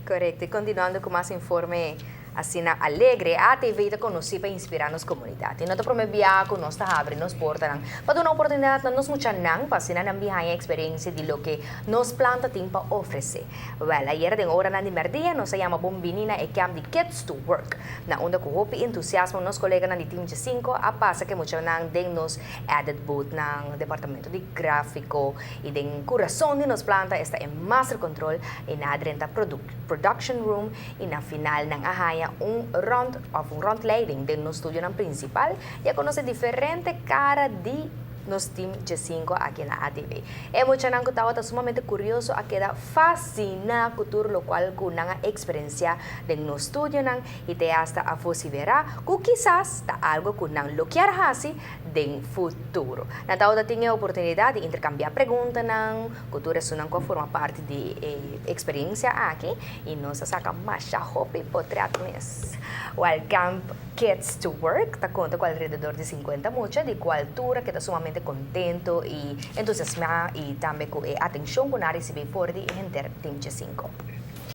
Correcto. Y continuando con más informe assim na alegre, a TV te conheci para inspirar nos comunidade. E nós promovia com nós abre nos porta para uma oportunidade para nós mucha nang para sina nang bihay experiência de lo que nos planta tem para oferecer. Well, ayer den hora na merdia nos chama bombinina e camp de Kids to Work. Na onda ko hopi entusiasmo nos colega na di Team G5 a pasa que mucha nang den nos added booth ng departamento de gráfico e den coração de nos planta está em master control e na adrenta production room e na final ng ahaya un round lighting de no estudio ng principal ya conoce diferente cara di nos Team G5 aqui na ATV. É muito nang kutawa ta sumamente curioso a queda fascina cultura lo cual kunanga experiencia de no estudio nang ite hasta a verá que quizás ta algo kunang lokiar hasi de futuro. Na tao ta tinha oportunidade de intercambiar pergunta nang cultura sunang ko forma parte de experiência aqui e nos saca masha hopi potreatnes. Welcome Kids to Work, ta conta com alrededor de 50 mucha de cultura que ta sumamente contento e entusiasmado e também com a atenção que nós recebemos por de Team G5.